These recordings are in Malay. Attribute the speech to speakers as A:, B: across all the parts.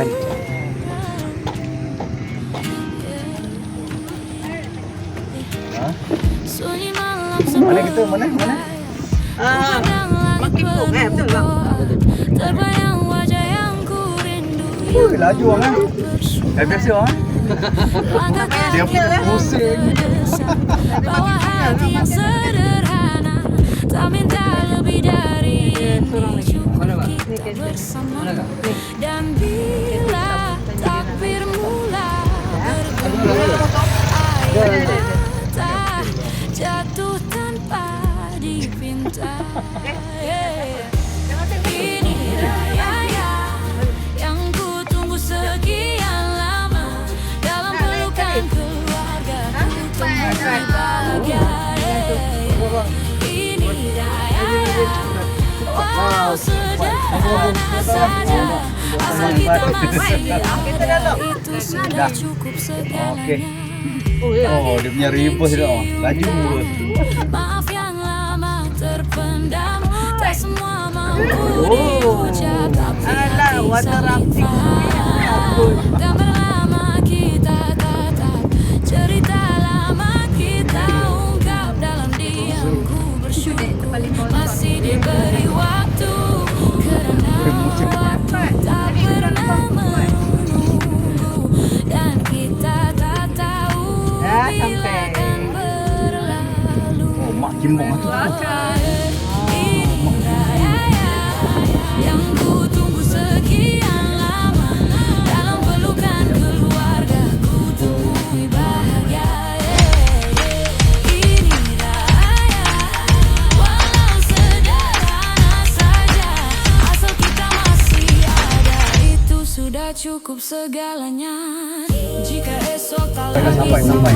A: makan. Mana kita? Mana?
B: Makin pun betul lah.
A: Laju orang kan? Biasa orang dia pusing.
C: Bawa hati yang sederhana, tak minta lebih dari ini, cukup kita bersama. Dan bila takbir mula bergema, air mata jatuh tanpa dipinta. Ini raya yang ku tunggu sekian lama, dalam pelukan keluarga ku temui bahagia. Ini raya, walau sederhana saja, asal kita masih ada, itu sudah cukup segalanya.
A: Oh, dia punya reverse tu. Laju.
C: Maaf yang lama terpendam, tak semua mampu diucap, tapi hati saling faham. Gambar lama kita tatap, cerita lama kita ungkap, dalam diam ku bersyukur masih diberi waktu, kerana waktu tak pernah menunggu, dan kita tak tahu bila akan berlalu.
A: Oh, mak kimbong tu.
C: Ini raya yang ku tunggu sekian lama, dalam pelukan keluarga ku temui bahagia. Ini raya, walau sederhana saja, asal kita masih ada, itu sudah cukup segalanya. Jika esok tak lagi sama,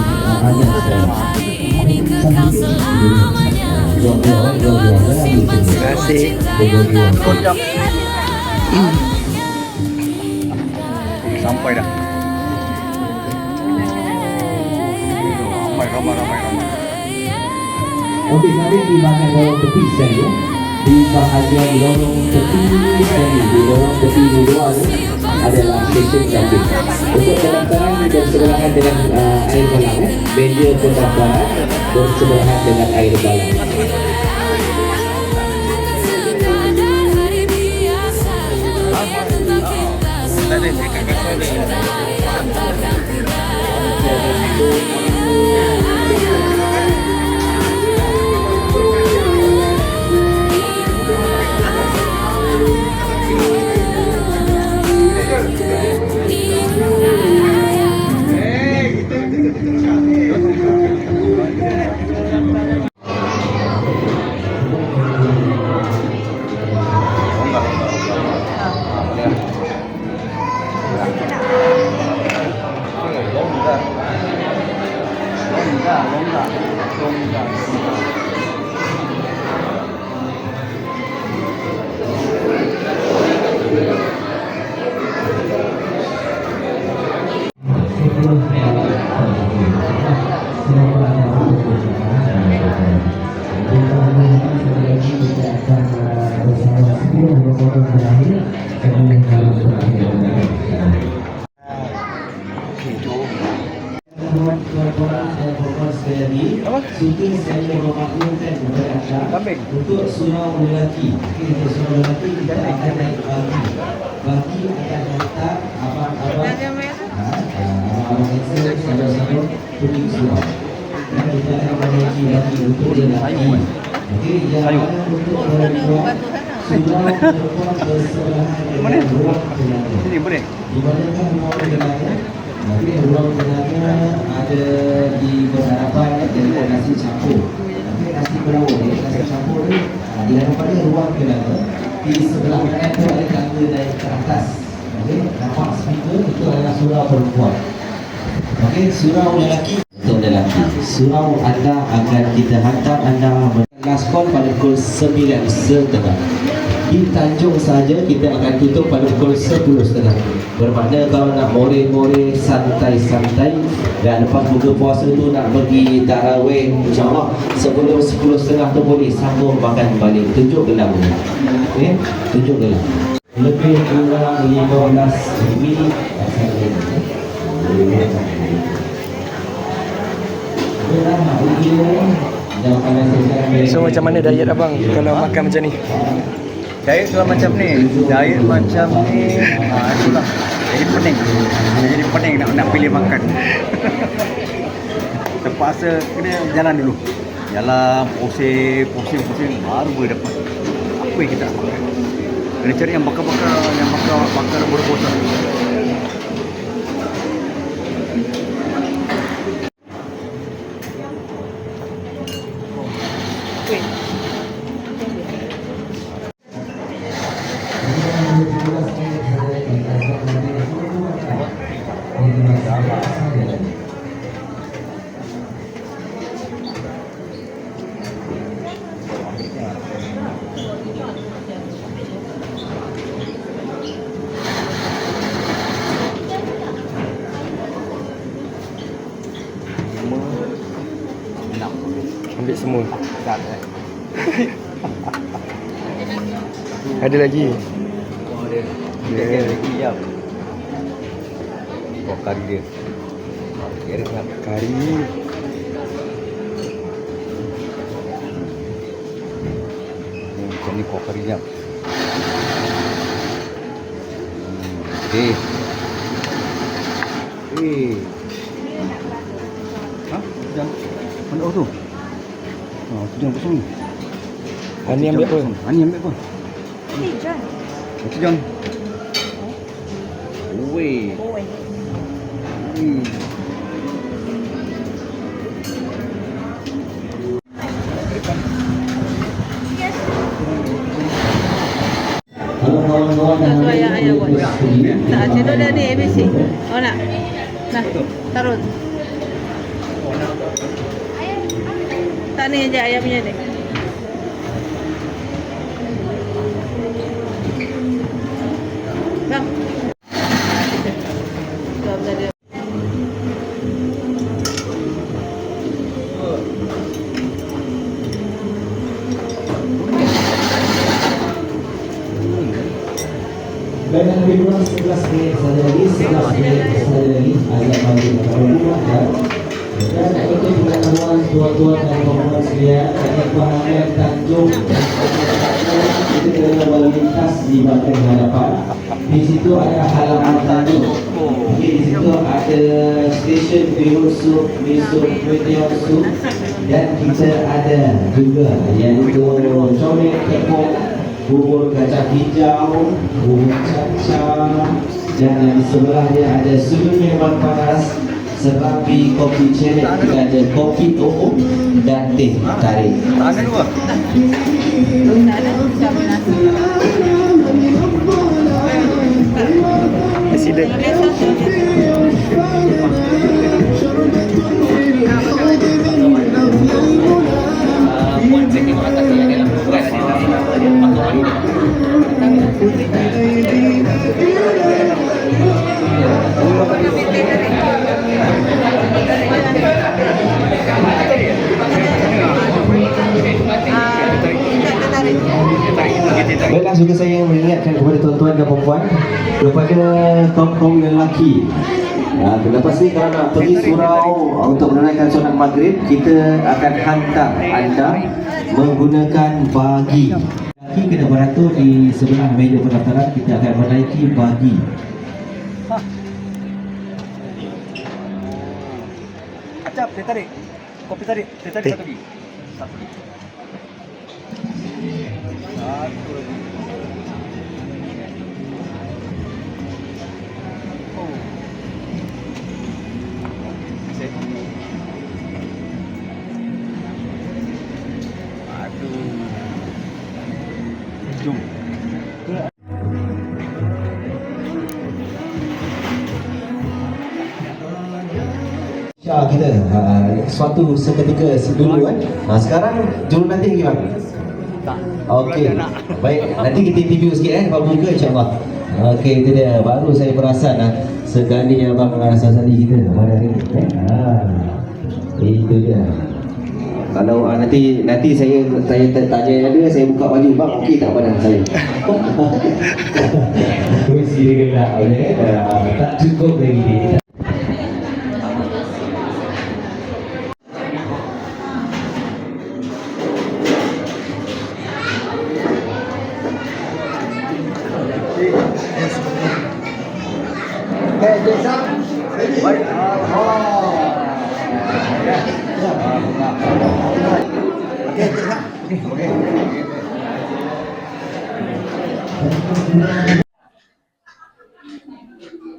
C: dalam hari ini kekal selamanya, dalam doaku simpan semua cinta yang tak pernah hilang.
A: Sampai dah. Ramai.
D: Okey, mari di bahagian lorong tepi saya. Di bahagian lorong tepi saya, di lorong tepi luar adalah stesen camping. Untuk pendaftaran bersebelahan dengan air balang, meja pendaftaran bersebelahan dengan air balang. Syuting saya memaklumkan kepada anda untuk surau lelaki. Untuk surau lelaki kita akan naik bagi akan letak abang-abang sama-sama syuting surau. Dan kita akan menaiki lagi untuk lelaki. Okey, jalan untuk perempuan surau perempuan bersebelahan dengan ruang tenaga.
A: Sini boleh.
D: Di manakah ruang tenaga? Nanti ruang tenaga ada di berhadapan dengan nasi campur. Nanti nasi berawal ni, nasi campur ni di hadapannya ruang tenaga. Di sebelah kanan tu ada tangga naik ke atas. Okey, nampak speaker itu adalah surau perempuan. Okey, surau lelaki untuk lelaki. Surau anda akan kita hantar anda last call pada pukul 9.30. Di Tanjung saja kita akan tutup pada pukul 10.30. Bermakna kalau nak more-more santai-santai dan lepas buka puasa tu nak pergi tarawih, insyaAllah sebelum 10.30 tu boleh sambung makan balik. Tunjuk gelang. Okey, tunjuk gelang. lebih kurang 15 minit rasanya.
B: So macam mana diet abang kalau makan macam ni?
A: Diet kalau macam ni, itulah. Jadi pening nak pilih makan. Terpaksa kena jalan dulu. Jalan, pusing baru boleh dapat apa yang kita nak makan. Kena cari yang bakar rebus-rebusan.
B: Ambil semua. Ada lagi.
A: Dia lagi jap. Kari dia.
B: Kari.
A: Macam ni kari jap. Okey. Jam. Mana tu? Tu jam kosong ni.
B: Ani ambil apa?
A: Ani ambil apa? Itu John. Oi.
E: Satu ayah buat. Tak, cendol dah ni ABC. Oh nak? Nah, taruh. Tak ni je ayah punya ni. Bang. Jom tadi.
D: Dan yang lebih kurang 11 minit saja lagi, 11 minit saja lagi agak bagi rumah dan untuk pengetahuan tuan-tuan dan puan-puan sekalian, dari Pahamian Tanjung kita kena lalu lintas di bahagian hadapan. Di situ ada halaman Tanjung. Di situ ada stesen bihun sup, miso, kuih sup, dan kita ada juga iaitu comel tepung, bubur kacang hijau, bubur kacang, dan yang di sebelahnya ada sudu minuman panas, serabi kopi ceret, kita ada kopi to'o dan teh tarik.
A: Tangan dua.
E: Tak ada sama nasi.
B: Presiden.
D: Baiklah, juga saya mengingatkan kepada tuan-tuan dan puan-puan, kepada kaum-kaum lelaki, lepas ni kalau nak pergi surau untuk menunaikan solat maghrib, kita akan hantar anda menggunakan bagi. Lelaki kena beratur di sebelah meja pendaftaran, kita akan menaiki bagi.
A: Acap, teh tarik. Kopi tarik. Teh tarik satu lagi. Satu lagi. Jom.
D: Syah kita suatu seketika dulu kan. Sekarang jurun nanti lagi bang.
A: Tak.
D: Okey. Baik, nanti kita interview sikit baru buka insya-Allah. Okey, itu dia. Baru saya perasan sekali abang Sazali kita pada hari ni. Itu dia. Kalau nanti saya tanya dia, saya buka baju bang, okey tak badan saya? Mesti dia gelak, tak cukup lagi dia.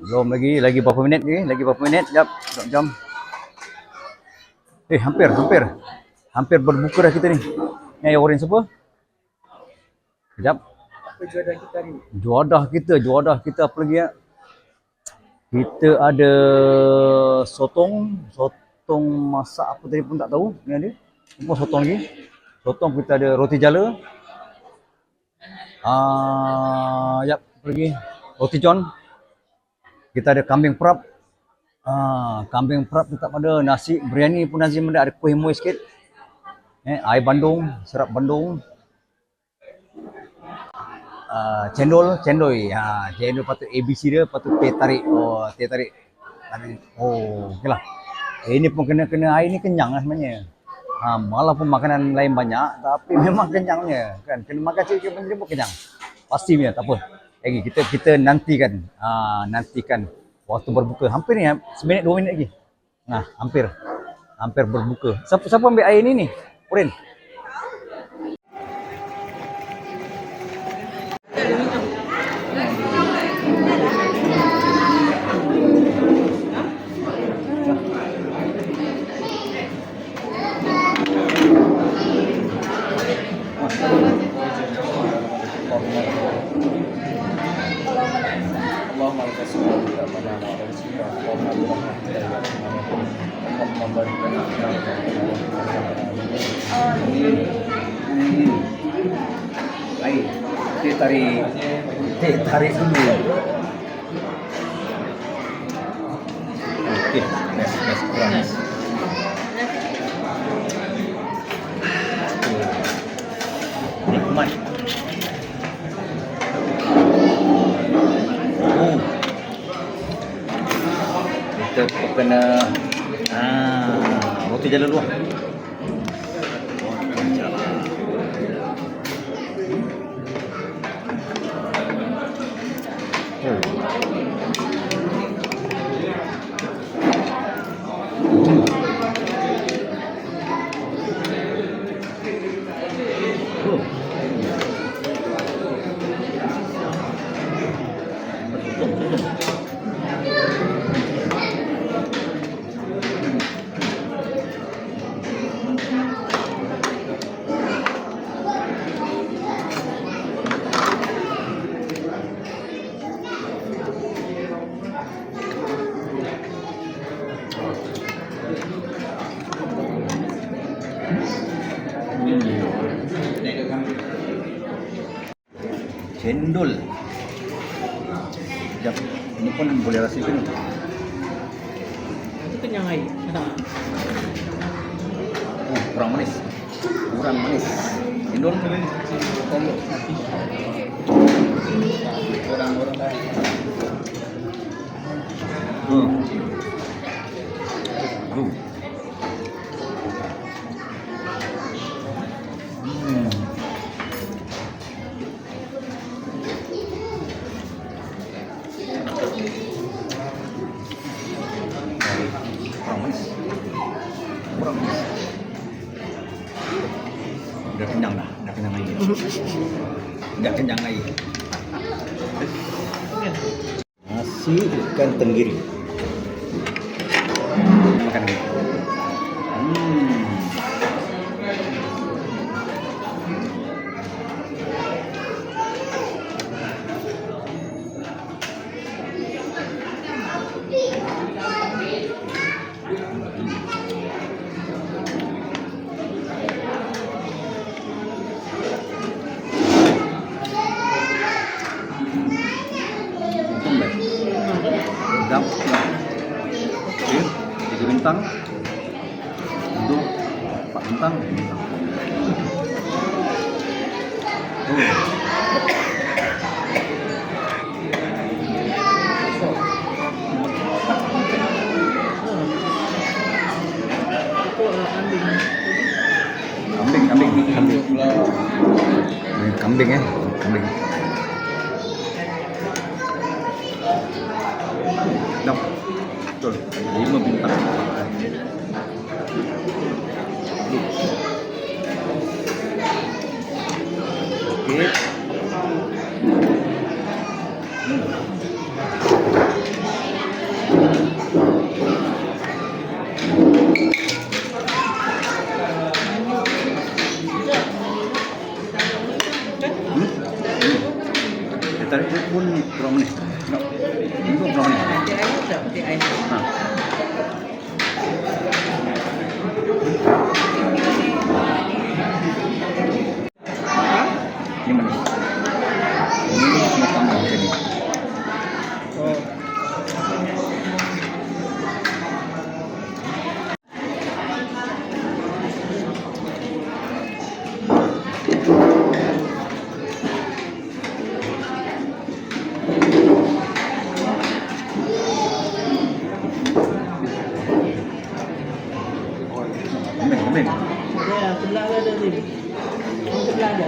A: Belum lagi berapa minit jap jam. Hampir berbuka dah kita ni. Ni ayah orange apa? Kejap. Apa juadah kita ni? Juadah kita apa lagi ya? Kita ada sotong masak apa tadi pun tak tahu. Ni ada. Semua sotong lagi. Sotong kita ada roti jala. Yap, apa lagi? Roti john. Kita ada kambing perap. Kambing perap tetap ada, nasi biryani pun nasi ada, kuih muih sikit. Air bandung, serap bandung. Cendol. Cendol patut ABC dia, patut teh tarik. Teh tarik. Okeylah. Ini pun kena air ni kenyang lah sebenarnya. Walaupun makanan lain banyak, tapi memang kenyangnya kan. Kena makan sikit pun kenyang. Pasti punya, tak apa. Lagi kita nantikan waktu berbuka. Hampir ni, seminit 2 minit lagi. Hampir berbuka. Siapa ambil air ni? Oren. Air. Teh tarik dulu. Okey, nice kurang. Nikmat. Kita kena roti jala dulu. Cendol. Sekejap. Ini pun boleh rasakan.
E: Itu kenyang air.
A: Kurang manis. Cendol. Orang-orang dah. Dah kenyang air. Dah kenyang air. Nasi ikan tenggiri. Makan ni. Sedap. Okey, 3 bintang. Untuk 4 bintang. tambah lagi. Dah. Betul. 5 bintang. Okey. Tarik dia pun berapa menit? Nak? Ini pun berapa menit?
E: Petik air tak? Petik air.
A: Ha. Ini mana? Ini kena tambah macam ni.
E: Oh.
A: Ambil.
E: Ya, sebelah ada ni. Sebelah ada.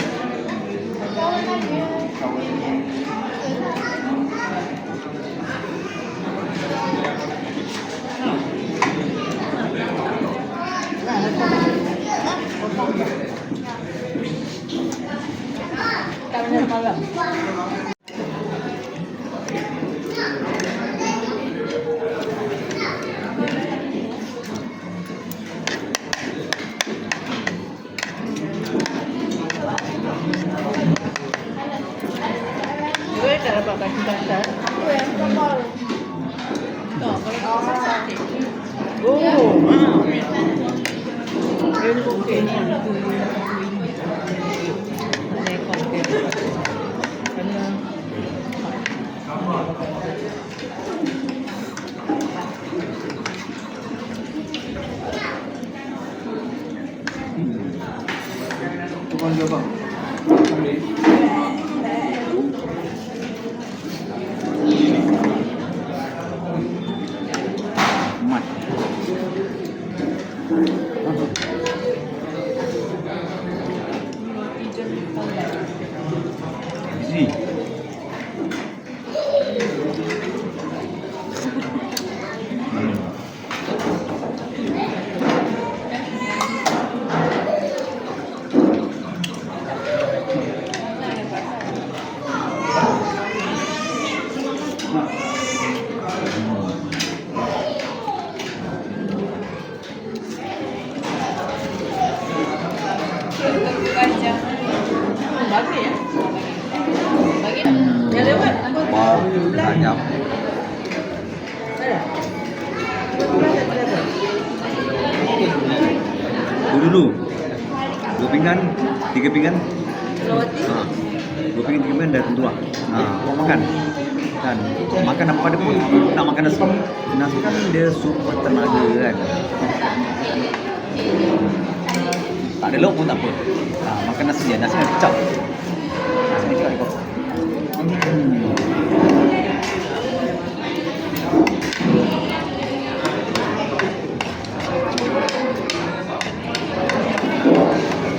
E: Tak benar malam. Gue tak dapat kasih kasar. Tak, kalau kasar sakit. Oh, Ini okey ni. Ada ekor dia. Kena.
A: Tukang dia bang. Ambil. Mat. Isi.
E: Bagi ya. Bagi. Yang lewat.
A: Wow, banyak.
E: Ada.
A: Dulu. 2 pinggan, 3 pinggan.
E: Roti.
A: 2 pinggan, 3 pinggan dah tentu lah. Awak makan. Kan makan apa dia pun nak makan nasi. Nasi kan dia super tenaga kan. Tak ada lauk pun tak apa. Makan nasi je, nasi dengan kicap. Nasi dengan kicap ikut.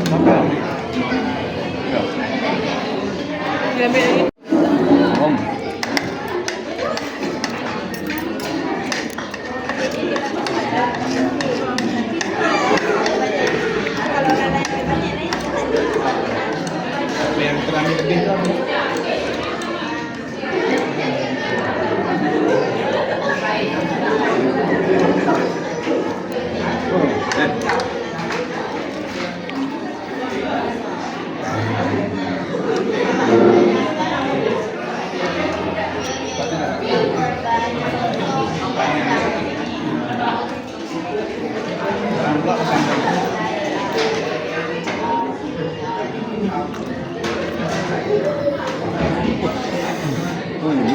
A: Makan.
E: Dia ambil lagi.
A: Om. Yang terakhir lebih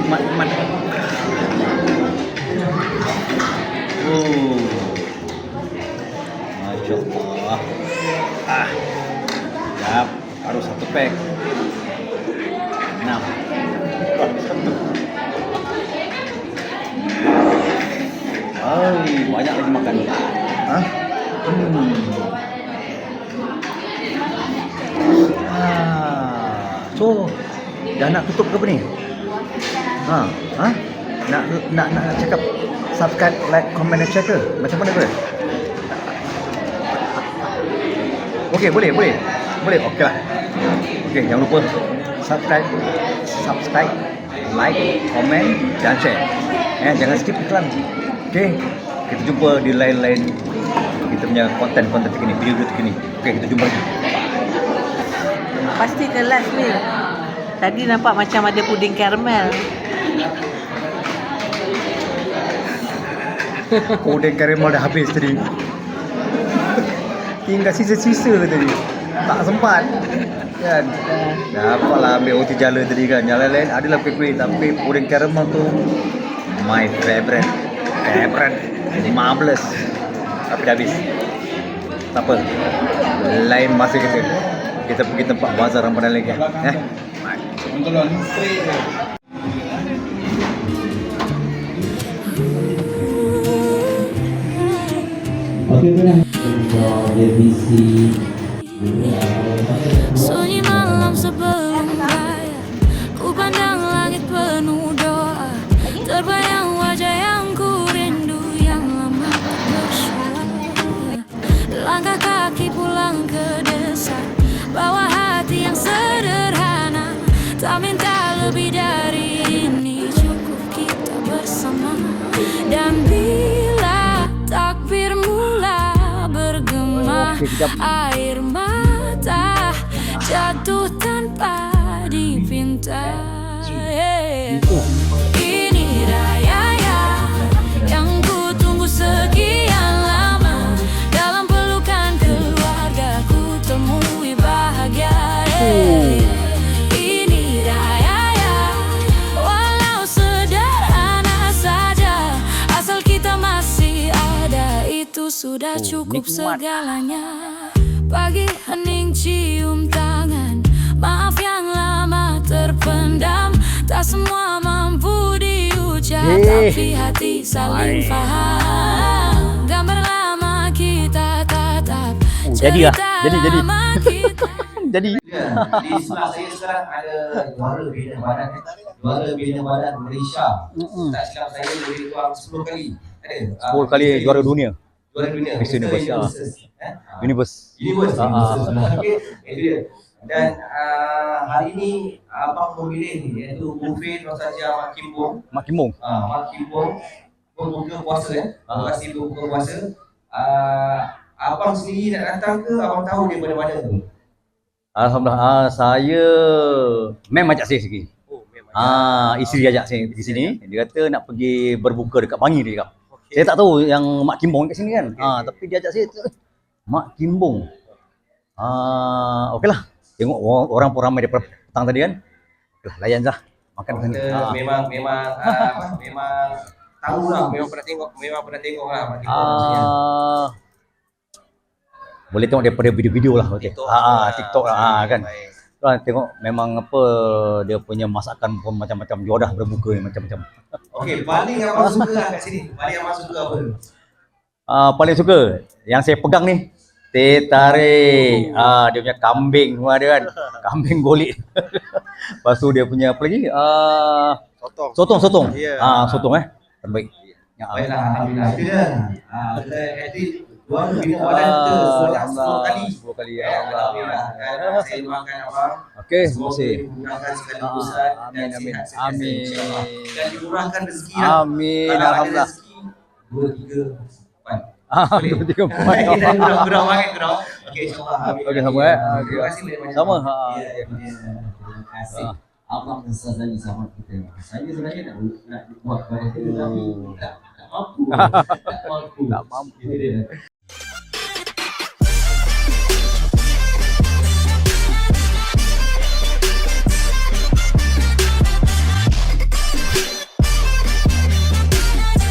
A: nikmat. Oh. Masya Allah. Siap. Harus 1 pack. 6. Banyak lagi makan. Hah? So Oh, dah nak tutup ke apa ni? Ha? Ha? Nak cakap subscribe, like, comment dan share ke? Macam mana ke? Okey, boleh. Okey lah. Okey, jangan lupa subscribe, like, comment dan share. Jangan skip iklan. Okey. Kita jumpa di lain-lain kita punya konten terkini, video terkini. Okey, kita jumpa lagi.
E: Pasti kelas ni. Tadi nampak macam ada puding karamel.
A: Puding karamel dah habis tadi. Tinggal sisa-sisa tadi. Tak sempat. Kan? Dapatlah ambil roti jala tadi kan. Yang lain-lain adalah kuih-kuih, tapi puding karamel tu my favorite. Marvelous. Tapi dah habis. Tak apa. Lain masa kita pergi tempat bazar Ramadan lagi.
D: Okey, dah. Revisi.
C: Sunyi malam sebelum raya, ku pandang langit penuh doa. Terbayang wajah yang ku rindu yang lama tak bersuara. Langkah kaki pulang ke desa, bawa hati yang sederhana. Tak minta lebih dari ini, cukup kita bersama. Dan bila takbir mula bergema, air mata jatuh tanpa dipinta. Ini raya yang ku tunggu sekian lama. Dalam pelukan keluarga ku temui bahagia. Ini raya walau sederhana saja, asal kita masih ada, itu sudah cukup segalanya. Pagi hening cium tangan, maaf yang lama terpendam. Tak semua mampu diucap, tapi hati saling faham. Gambar lama kita tatap,
A: Jadi.
D: Di sebelah saya sekarang ada Juara Bina Badan Malaysia. Tak silap saya lebih kurang 10 kali. Ada
A: 10 kali juara dunia. Miss Universe. Universe.
D: Okey, itu dia. Dan hari ini abang memilih ni, iaitu buffet Nostalgia Mak Kimbong.
A: Mak Kimbong.
D: Mak Kimbong berbuka puasa Lokasi berbuka puasa. Abang sendiri nak datang ke? Abang tahu dia mana-mana tu?
A: Alhamdulillah, saya mem ajak saya sikit. Isteri ajak saya pergi sini. Dia kata nak pergi berbuka dekat Bangi dia cakap. Saya tak tahu yang Mak Kimbong kat sini kan. Tapi dia ajak saya Mak Kimbong. Okeylah. Tengok orang pun ramai daripada petang tadi kan. Okeylah, layan je. Makan sini.
D: Memang tahu lah, memang pernah tengok lah Mak Kimbong.
A: Boleh tengok daripada video-video lah. Okey. TikTok lah kan. Tuan tengok memang apa dia punya masakan pun macam-macam, jodoh berbuka ni macam-macam.
D: Okey, paling abang suka lah kat sini. Paling abang suka apa?
A: Paling suka yang saya pegang ni teh tarik. Dia punya kambing semua ada kan. Kambing golek. Lepas tu dia punya apa lagi? Sotong. Sotong terbaik.
D: Baiklah, alhamdulillah. Itu dia. Kita edit Juara Bina Badan kita sebanyak 10 kali.
A: 10 kali.
D: Alhamdulillah. Saya doakan abang.
A: Okey, terima
D: Semoga
A: kasih.
D: dimudahkan segala urusan dan
A: Amin.
D: sihat-sihat
A: Amin.
D: insya-Allah. Dan dimurahkan rezeki.
A: Amin.
D: Kalau ada
A: Alhamdulillah.
D: rezeki 2-3 poin.
A: 2-3 poin.
D: Kurang banget kurang. Okey, insya-Allah. Amin.
A: Okey, sama
D: Terima kasih banyak.
A: Sama.
D: Terima kasih. Allah mensazani sama kita. Saya sebenarnya nak buat kepada kita tapi tak mampu. Tak mampu.
A: Tak mampu.
D: Itu dia.